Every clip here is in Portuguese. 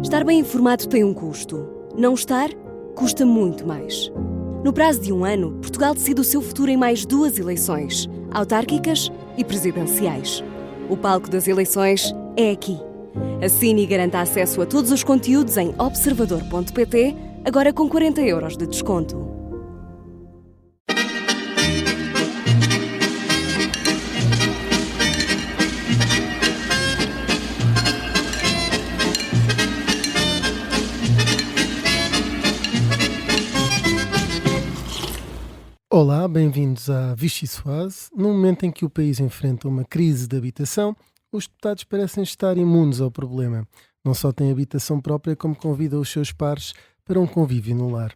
Estar bem informado tem um custo. Não estar, custa muito mais. No prazo de 1 ano, Portugal decide o seu futuro em mais 2 eleições, autárquicas e presidenciais. O palco das eleições é aqui. Assine e garanta acesso a todos os conteúdos em observador.pt, agora com 40 € de desconto. Olá, bem-vindos à Vichy Soase. No momento em que o país enfrenta uma crise de habitação, os deputados parecem estar imunes ao problema. Não só têm habitação própria, como convidam os seus pares para um convívio no lar.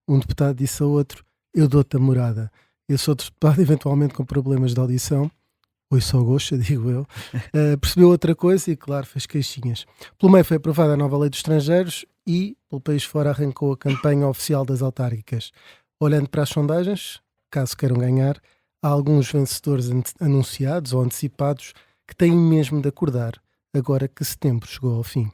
Um deputado disse a outro: eu dou-te a morada. Esse outro deputado, eventualmente com problemas de audição, oi só gosta, digo eu, percebeu outra coisa e, claro, fez queixinhas. Pelo meio foi aprovada a nova lei dos estrangeiros e, pelo país fora, arrancou a campanha oficial das autárquicas. Olhando para as sondagens, caso queiram ganhar, há alguns vencedores anunciados ou antecipados que têm mesmo de acordar, agora que setembro chegou ao fim.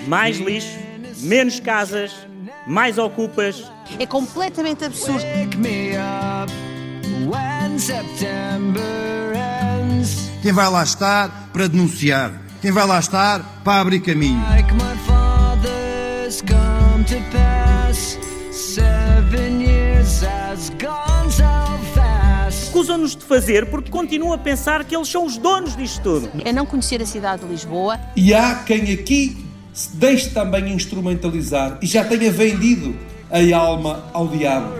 Mais lixo, menos casas, mais ocupas. É completamente absurdo. Quem vai lá estar para denunciar? Quem vai lá estar para abrir caminho? Acusam-nos de fazer porque continuam a pensar que eles são os donos disto tudo. É não conhecer a cidade de Lisboa. E há quem aqui se deixe também instrumentalizar e já tenha vendido a alma ao diabo.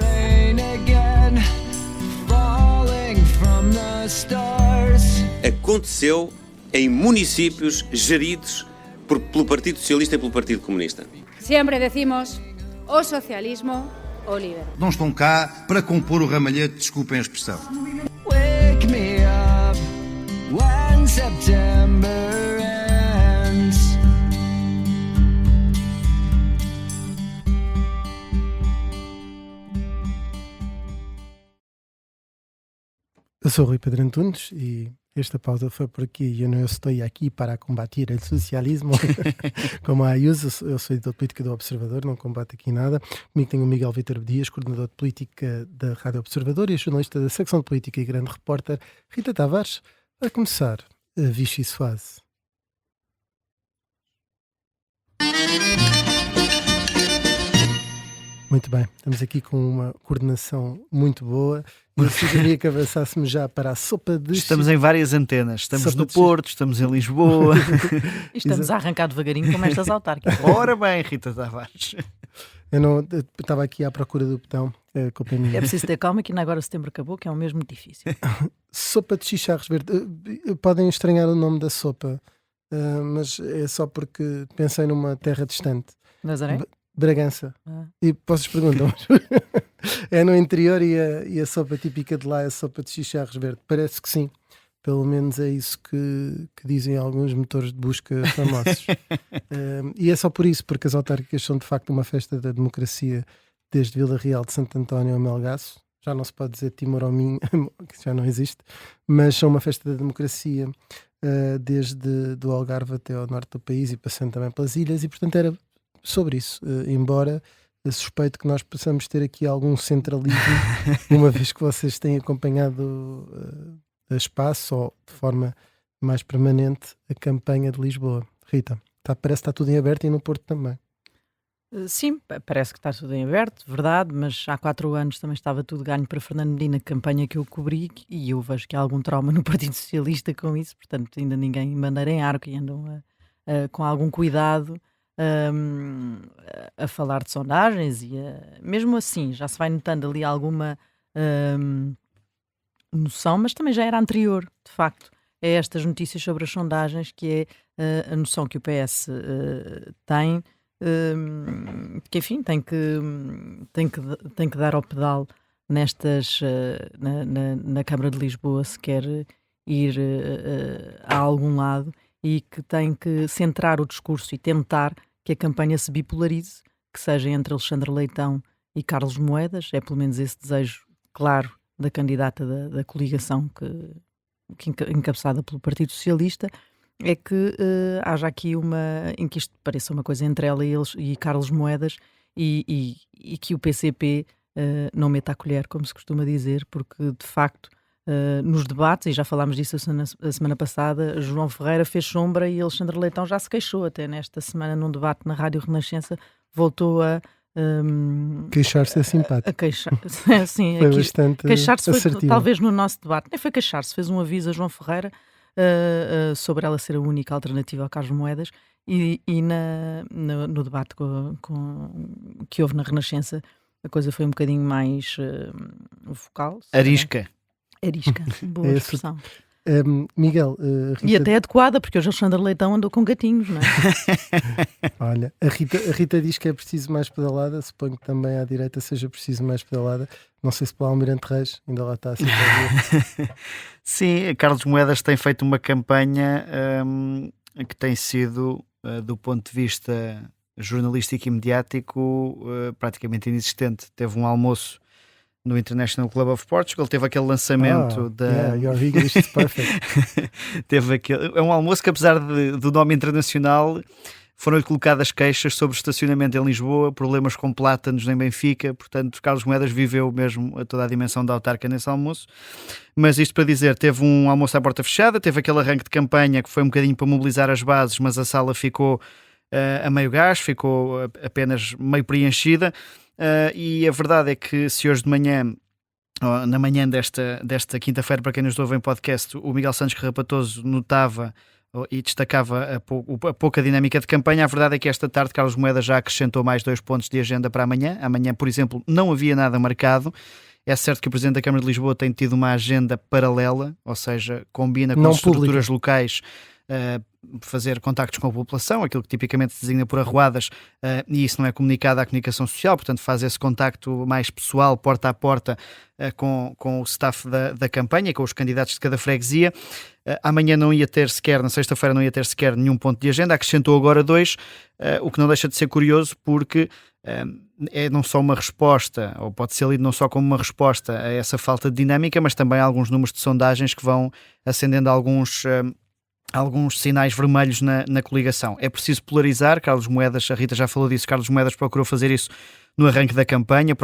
Aconteceu em municípios geridos pelo Partido Socialista e pelo Partido Comunista. Sempre decimos o socialismo ou líder. Não estão cá para compor o ramalhete, desculpem a expressão. Eu sou o Rui Pedro Antunes e esta pausa foi por aqui. Eu não estou aqui para combater o socialismo, como a Ayuso. Eu sou editor de política do Observador, não combato aqui nada. Comigo tenho o Miguel Vítor Dias, coordenador de política da Rádio Observador, e a jornalista da secção de política e grande repórter, Rita Tavares. Vai começar a Vichy Soase. Muito bem, estamos aqui com uma coordenação muito boa. Eu sugeria que avançássemos já para a sopa de... Estamos em várias antenas. Estamos no Porto, estamos em Lisboa. E estamos a arrancar devagarinho como estas autárquicas. Ora bem, Rita Tavares. Eu estava aqui à procura do botão. É preciso ter calma que ainda agora setembro acabou, que é o mesmo difícil. Sopa de chicharros verde. Podem estranhar o nome da sopa, mas é só porque pensei numa terra distante. Nazaré? Bragança. E vocês perguntam, é no interior e a sopa típica de lá é a sopa de chicharros verde? Parece que sim. Pelo menos é isso que dizem alguns motores de busca famosos. E é só por isso, porque as autárquicas são de facto uma festa da democracia desde Vila Real de Santo António a Melgaço. Já não se pode dizer Timor ao Minho, que já não existe, mas são uma festa da democracia desde do Algarve até ao norte do país e passando também pelas ilhas, e portanto era sobre isso, embora suspeito que nós possamos ter aqui algum centralismo, uma vez que vocês têm acompanhado a espaço ou de forma mais permanente a campanha de Lisboa. Rita, parece que está tudo em aberto e no Porto também. Sim, parece que está tudo em aberto, verdade, mas há 4 anos também estava tudo ganho para Fernando Medina, campanha que eu cobri, e eu vejo que há algum trauma no Partido Socialista com isso, portanto ainda ninguém bandeira em arco e andam com algum cuidado a falar de sondagens e mesmo assim já se vai notando ali alguma noção, mas também já era anterior, de facto, a estas notícias sobre as sondagens, que é a noção que o PS tem, que enfim tem que dar ao pedal nestas na Câmara de Lisboa se quer ir a algum lado, e que tem que centrar o discurso e tentar que a campanha se bipolarize, que seja entre Alexandre Leitão e Carlos Moedas. É pelo menos esse desejo claro da candidata da coligação encabeçada pelo Partido Socialista, é que haja aqui em que isto pareça uma coisa entre ela e Carlos Moedas e que o PCP não meta a colher, como se costuma dizer, porque de facto nos debates, e já falámos disso a semana passada, João Ferreira fez sombra e Alexandre Leitão já se queixou até nesta semana num debate na Rádio Renascença, voltou a queixar-se é simpático. A queixar, sim, foi bastante queixar-se assertivo. foi talvez no nosso debate, nem foi queixar-se, fez um aviso a João Ferreira sobre ela ser a única alternativa ao Carlos Moedas e no debate que houve na Renascença a coisa foi um bocadinho mais vocal. Arisca. Boa expressão. Miguel, Rita... E até adequada, porque hoje Alexandre Leitão andou com gatinhos, não é? Olha, a Rita diz que é preciso mais pedalada, suponho que também à direita seja preciso mais pedalada. Não sei se para o Almirante Reis ainda lá está assim. Sim, Carlos Moedas tem feito uma campanha que tem sido, do ponto de vista jornalístico e mediático, praticamente inexistente. Teve um almoço no International Club of Portugal, ele teve aquele lançamento Your English is perfect. É um almoço que, apesar do nome internacional, foram-lhe colocadas queixas sobre o estacionamento em Lisboa, problemas com plátanos em Benfica, portanto Carlos Moedas viveu mesmo toda a dimensão da autarca nesse almoço. Mas isto para dizer, teve um almoço à porta fechada, teve aquele arranque de campanha que foi um bocadinho para mobilizar as bases, mas a sala ficou a meio gás, ficou apenas meio preenchida. E a verdade é que se hoje de manhã, na manhã desta quinta-feira, para quem nos ouve em podcast, o Miguel Santos Carrapatoso notava e destacava a pouca dinâmica de campanha, a verdade é que esta tarde Carlos Moedas já acrescentou mais 2 pontos de agenda para amanhã. Amanhã, por exemplo, não havia nada marcado. É certo que o Presidente da Câmara de Lisboa tem tido uma agenda paralela, ou seja, combina com as estruturas locais, fazer contactos com a população, aquilo que tipicamente se designa por arruadas, e isso não é comunicado à comunicação social, portanto faz esse contacto mais pessoal, porta a porta, com o staff da campanha, com os candidatos de cada freguesia. Amanhã não ia ter sequer, na sexta-feira não ia ter sequer nenhum ponto de agenda, acrescentou agora 2, o que não deixa de ser curioso, porque é não só uma resposta, ou pode ser lido não só como uma resposta a essa falta de dinâmica, mas também há alguns números de sondagens que vão acendendo alguns sinais vermelhos na coligação. É preciso polarizar. Carlos Moedas, a Rita já falou disso, Carlos Moedas procurou fazer isso no arranque da campanha,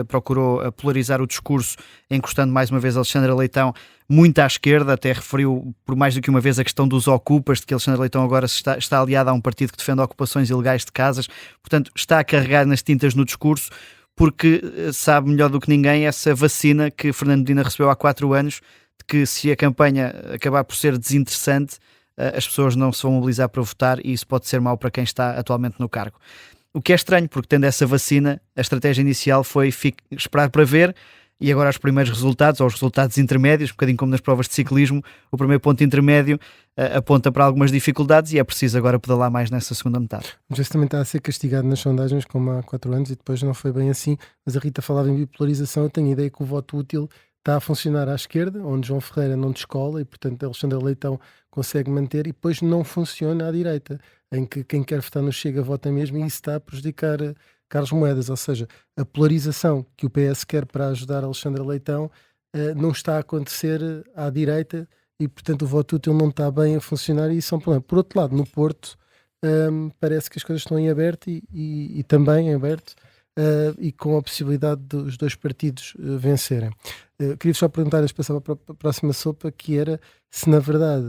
procurou polarizar o discurso, encostando mais uma vez Alexandre Leitão muito à esquerda, até referiu por mais do que uma vez a questão dos ocupas, de que Alexandre Leitão agora está aliado a um partido que defende ocupações ilegais de casas, portanto está a carregar nas tintas no discurso, porque sabe melhor do que ninguém essa vacina que Fernando Medina recebeu há 4 anos, de que se a campanha acabar por ser desinteressante, as pessoas não se vão mobilizar para votar e isso pode ser mau para quem está atualmente no cargo. O que é estranho, porque tendo essa vacina, a estratégia inicial foi esperar para ver, e agora os primeiros resultados, ou os resultados intermédios, um bocadinho como nas provas de ciclismo, o primeiro ponto intermédio aponta para algumas dificuldades e é preciso agora pedalar mais nessa segunda metade. Mas esse também está a ser castigado nas sondagens como há 4 anos e depois não foi bem assim, mas a Rita falava em bipolarização, eu tenho a ideia que o voto útil está a funcionar à esquerda, onde João Ferreira não descola e portanto Alexandre Leitão consegue manter, e depois não funciona à direita, em que quem quer votar no Chega vota mesmo, e isso está a prejudicar Carlos Moedas, ou seja, a polarização que o PS quer para ajudar Alexandre Leitão não está a acontecer à direita e portanto o voto útil não está bem a funcionar e isso é um problema. Por outro lado, no Porto parece que as coisas estão em aberto e também em aberto e com a possibilidade dos 2 partidos vencerem. Queria só perguntar, antes de passar para a próxima sopa, que era se na verdade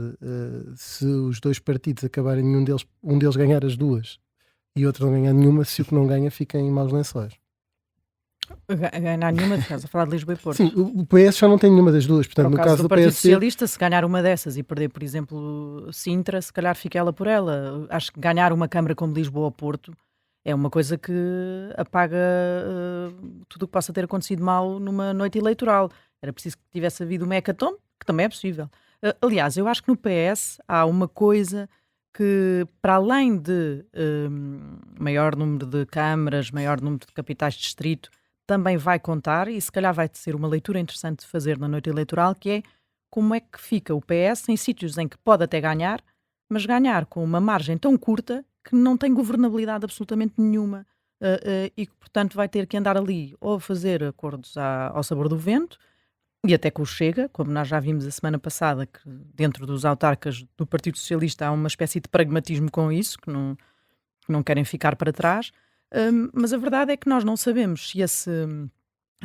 se os 2 partidos acabarem um deles ganhar as 2 e outro não ganhar nenhuma, se o que não ganha fica em maus lençóis. Ganhar nenhuma, estás a falar de Lisboa e Porto. Sim, o PS já não tem nenhuma das 2, portanto no caso do Partido PSD... Socialista, se ganhar uma dessas e perder, por exemplo, Sintra, se calhar fica ela por ela. Acho que ganhar uma Câmara como Lisboa ou Porto é uma coisa que apaga tudo o que possa ter acontecido mal numa noite eleitoral. Era preciso que tivesse havido uma hecatombe, que também é possível. Aliás, eu acho que no PS há uma coisa que, para além de maior número de câmaras, maior número de capitais de distrito, também vai contar, e se calhar vai ser uma leitura interessante de fazer na noite eleitoral, que é como é que fica o PS em sítios em que pode até ganhar, mas ganhar com uma margem tão curta que não tem governabilidade absolutamente nenhuma e que, portanto, vai ter que andar ali ou fazer acordos ao sabor do vento, e até com o Chega, como nós já vimos a semana passada, que dentro dos autarcas do Partido Socialista há uma espécie de pragmatismo com isso, que não querem ficar para trás, mas a verdade é que nós não sabemos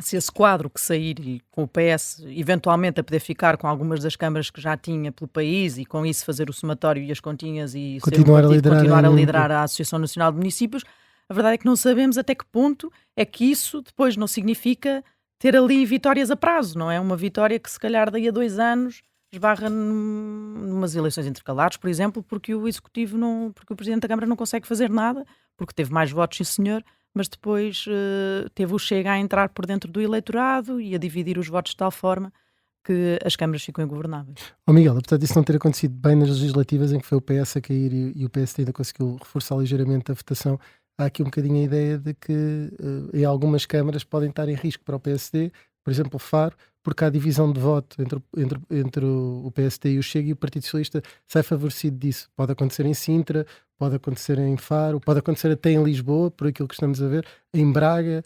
se esse quadro que sair, e com o PS eventualmente a poder ficar com algumas das câmaras que já tinha pelo país e com isso fazer o somatório e as continhas e continuar a liderar a Associação Nacional de Municípios, a verdade é que não sabemos até que ponto é que isso depois não significa ter ali vitórias a prazo, não é? Uma vitória que se calhar daí a 2 anos esbarra numas eleições intercalares, por exemplo, porque o Presidente da Câmara não consegue fazer nada, porque teve mais votos, sim senhor, mas depois teve o Chega a entrar por dentro do eleitorado e a dividir os votos de tal forma que as câmaras ficam ingovernáveis. Miguel, apesar disso não ter acontecido bem nas legislativas em que foi o PS a cair e o PSD ainda conseguiu reforçar ligeiramente a votação, há aqui um bocadinho a ideia de que em algumas câmaras podem estar em risco para o PSD, por exemplo, Faro, porque há divisão de voto entre o PSD e o Chega, e o Partido Socialista sai favorecido disso. Pode acontecer em Sintra, pode acontecer em Faro, pode acontecer até em Lisboa, por aquilo que estamos a ver, em Braga.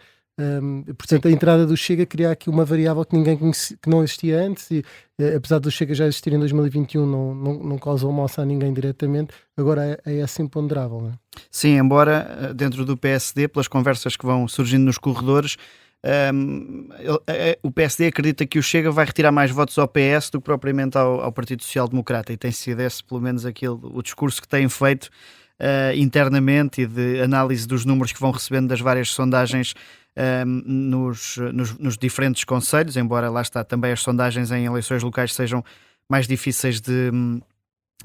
Portanto, a entrada do Chega cria aqui uma variável que ninguém conhecia, que não existia antes, e apesar do Chega já existir em 2021, não causou moça a ninguém diretamente. Agora é assim imponderável, não é? Sim, embora dentro do PSD, pelas conversas que vão surgindo nos corredores, o PSD acredita que o Chega vai retirar mais votos ao PS do que propriamente ao Partido Social Democrata, e tem sido esse pelo menos o discurso que têm feito internamente, e de análise dos números que vão recebendo das várias sondagens nos diferentes concelhos, embora lá está também as sondagens em eleições locais sejam mais difíceis de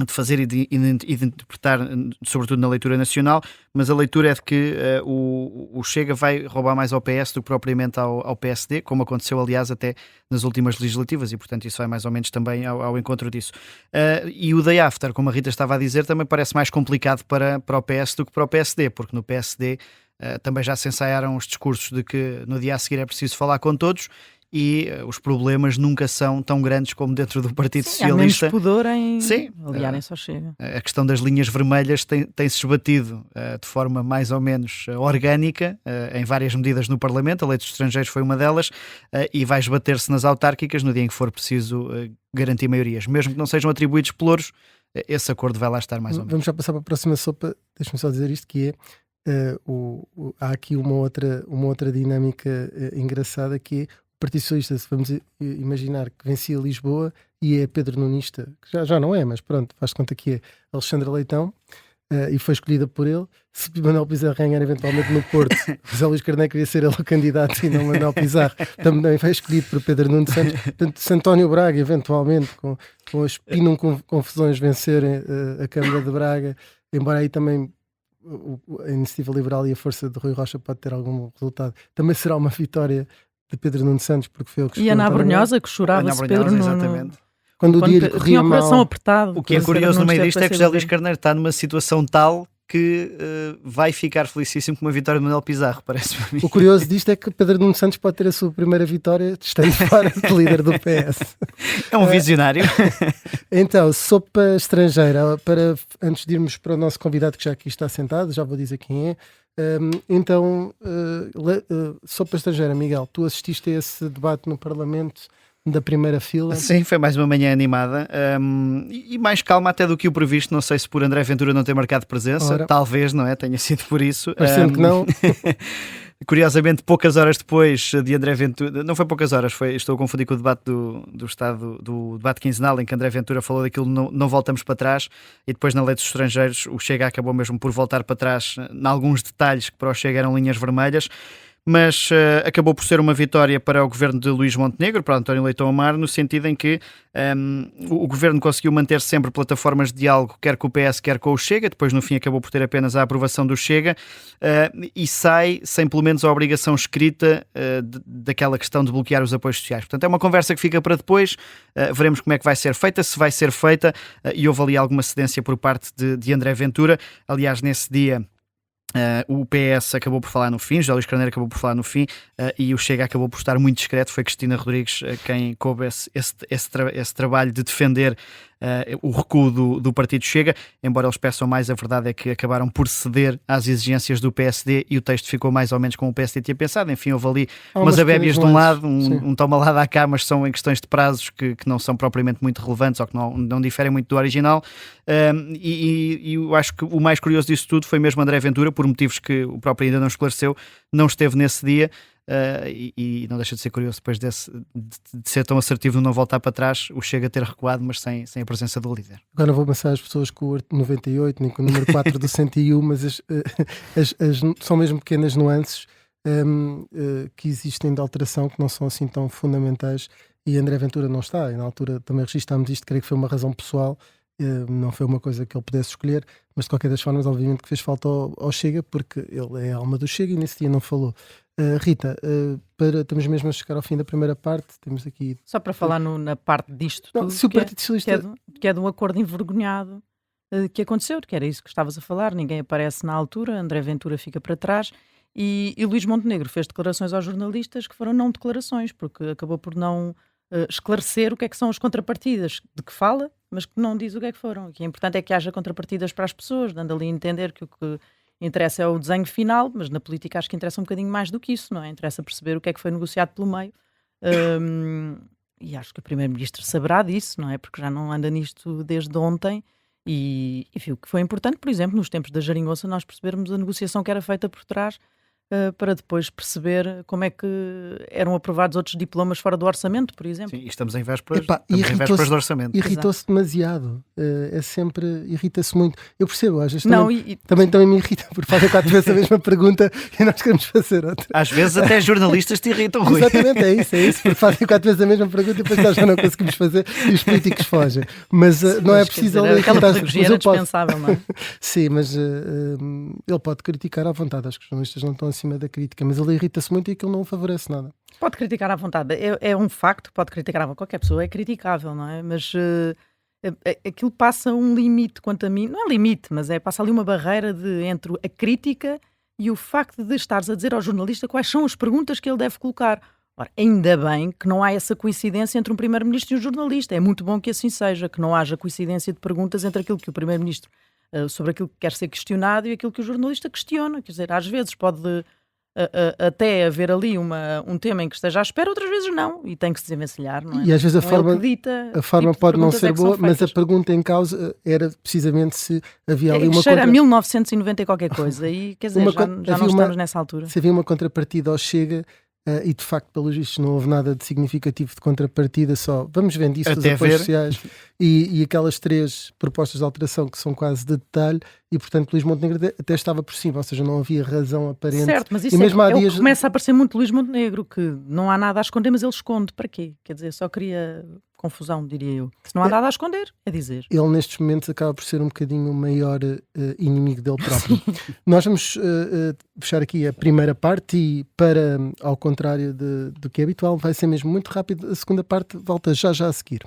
fazer e de interpretar, sobretudo na leitura nacional, mas a leitura é de que o Chega vai roubar mais ao PS do que propriamente ao PSD, como aconteceu aliás até nas últimas legislativas, e portanto isso vai mais ou menos também ao encontro disso. E o day after, como a Rita estava a dizer, também parece mais complicado para o PS do que para o PSD, porque no PSD também já se ensaiaram os discursos de que no dia a seguir é preciso falar com todos, e os problemas nunca são tão grandes como dentro do Partido Socialista. Há menos pudor em aliarem-se ao Chega. A questão das linhas vermelhas tem-se esbatido de forma mais ou menos orgânica em várias medidas no Parlamento. A lei dos estrangeiros foi uma delas, e vai esbater-se nas autárquicas no dia em que for preciso garantir maiorias. Mesmo que não sejam atribuídos pelouros, esse acordo vai lá estar mais ou menos. Vamos já passar para a próxima sopa. Deixa-me só dizer isto, que é há aqui uma outra dinâmica engraçada, que é o Partido Socialista, se vamos imaginar que vencia Lisboa e é Pedro Nunista, que já não é, mas pronto, faz conta que é Alexandra Leitão, e foi escolhida por ele. Se Manuel Pizarro ganhar eventualmente no Porto, José Luís Carneiro queria ser ele o candidato e não Manuel Pizarro, também foi escolhido por Pedro Nuno Santos. Portanto, se António Braga eventualmente com as confusões vencerem a Câmara de Braga, embora aí também a Iniciativa Liberal e a força de Rui Rocha pode ter algum resultado, também será uma vitória de Pedro Nuno Santos, porque foi ele que escolheu. E Ana Brunhosa, que chorava-se Pedro Nuno. Exatamente. Quando o dia lhe corria mal. Apertado, o que é curioso no meio disto é que José Luís Carneiro está numa situação tal que vai ficar felicíssimo com uma vitória de Manuel Pizarro, parece-me a mim. O curioso disto é que Pedro Nuno Santos pode ter a sua primeira vitória estando fora de líder do PS. É um visionário. Então, sopa estrangeira, antes de irmos para o nosso convidado que já aqui está sentado, já vou dizer quem é. Sopa estrangeira, Miguel, tu assististe a esse debate no Parlamento da primeira fila? Sim, foi mais uma manhã animada, e mais calma até do que o previsto. Não sei se por André Ventura não ter marcado presença, talvez, não é? Tenha sido por isso. Parecendo que não. Curiosamente, poucas horas depois de André Ventura, não foi poucas horas, estou a confundir com o debate do Estado, do debate quinzenal, em que André Ventura falou daquilo, não voltamos para trás, e depois na lei dos estrangeiros o Chega acabou mesmo por voltar para trás em alguns detalhes que para o Chega eram linhas vermelhas. Mas acabou por ser uma vitória para o governo de Luís Montenegro, para António Leitão Amar, no sentido em que o governo conseguiu manter sempre plataformas de diálogo, quer com o PS, quer com o Chega. Depois, no fim, acabou por ter apenas a aprovação do Chega, e sai sem pelo menos a obrigação escrita daquela questão de bloquear os apoios sociais. Portanto, é uma conversa que fica para depois. Veremos como é que vai ser feita, se vai ser feita, e houve ali alguma cedência por parte de André Ventura. Aliás, nesse dia, o PS acabou por falar no fim, José Luís Carneiro acabou por falar no fim, e o Chega acabou por estar muito discreto. Foi Cristina Rodrigues quem coube esse trabalho de defender o recuo do Partido Chega, embora eles peçam mais, a verdade é que acabaram por ceder às exigências do PSD e o texto ficou mais ou menos como o PSD tinha pensado. Enfim, houve ali umas abébias de um lado, um toma lá da cá, mas são em questões de prazos que não são propriamente muito relevantes ou que não diferem muito do original. E eu acho que o mais curioso disso tudo foi mesmo André Ventura, por motivos que o próprio ainda não esclareceu, não esteve nesse dia. E não deixa de ser curioso depois de ser tão assertivo no não voltar para trás, o Chega a ter recuado, mas sem a presença do líder. Agora vou amassar as pessoas com o 98, nem com o número 4 do 101, mas são mesmo pequenas nuances que existem de alteração que não são assim tão fundamentais, e André Ventura não está, e na altura também registámos isto, creio que foi uma razão pessoal, não foi uma coisa que ele pudesse escolher, mas de qualquer das formas obviamente que fez falta ao Chega, porque ele é a alma do Chega e nesse dia não falou. Rita, estamos mesmo a chegar ao fim da primeira parte, temos aqui... Só para falar na parte disto tudo, se o Partido Socialista... que é de um acordo envergonhado que aconteceu, que era isso que estavas a falar, ninguém aparece na altura, André Ventura fica para trás, e Luís Montenegro fez declarações aos jornalistas que foram não declarações, porque acabou por não esclarecer o que é que são as contrapartidas, de que fala, mas que não diz o que é que foram. O que é importante é que haja contrapartidas para as pessoas, dando ali a entender que o que interessa é o desenho final, mas na política acho que interessa um bocadinho mais do que isso, não é? Interessa perceber o que é que foi negociado pelo meio. E acho que o Primeiro-Ministro saberá disso, não é? Porque já não anda nisto desde ontem. E enfim, o que foi importante, por exemplo, nos tempos da Geringonça, nós percebermos a negociação que era feita por trás, para depois perceber como é que eram aprovados outros diplomas fora do orçamento, por exemplo. Sim, e estamos em vésperas do orçamento. Irritou-se demasiado. Irrita-se muito. Eu percebo, às vezes Não, também me irrita por fazer 4 vezes a mesma pergunta e nós queremos fazer outra. Às vezes até jornalistas te irritam, Rui. Exatamente, é isso, porque fazem 4 vezes a mesma pergunta e depois nós já não conseguimos fazer e os políticos fogem. Mas não é preciso aquela pedagogia era dispensável, não é? Sim, mas ele pode criticar à vontade. Acho que os jornalistas não estão acima da crítica, mas ele irrita-se muito e aquilo não favorece nada. Pode criticar à vontade, é um facto, pode criticar à vontade, qualquer pessoa é criticável, não é? Mas aquilo passa um limite, quanto a mim, não é limite, mas passa ali uma barreira entre a crítica e o facto de estares a dizer ao jornalista quais são as perguntas que ele deve colocar. Ora, ainda bem que não há essa coincidência entre um primeiro-ministro e um jornalista, é muito bom que assim seja, que não haja coincidência de perguntas entre aquilo que o primeiro-ministro sobre aquilo que quer ser questionado e aquilo que o jornalista questiona. Quer dizer, às vezes pode até haver ali um tema em que esteja à espera, outras vezes não, e tem que se desenvencilhar, não é? E às vezes a forma tipo pode não ser boa, mas a pergunta em causa era precisamente se havia ali uma cheira a 1990 e qualquer coisa, e quer dizer, já não estamos nessa altura. Se havia uma contrapartida ao Chega, e de facto, pelos vistos, não houve nada de significativo de contrapartida, só vamos vendo isso dos apoios sociais e aquelas 3 propostas de alteração que são quase de detalhe, e portanto Luís Montenegro até estava por cima, ou seja, não havia razão aparente. Certo, mas isso começa a aparecer muito Luís Montenegro, que não há nada a esconder, mas ele esconde. Para quê? Quer dizer, só cria confusão, diria eu. Se não há nada a esconder, é dizer. Ele nestes momentos acaba por ser um bocadinho o maior inimigo dele próprio. Nós vamos fechar aqui a primeira parte e, ao contrário do que é habitual, vai ser mesmo muito rápido. A segunda parte volta já a seguir.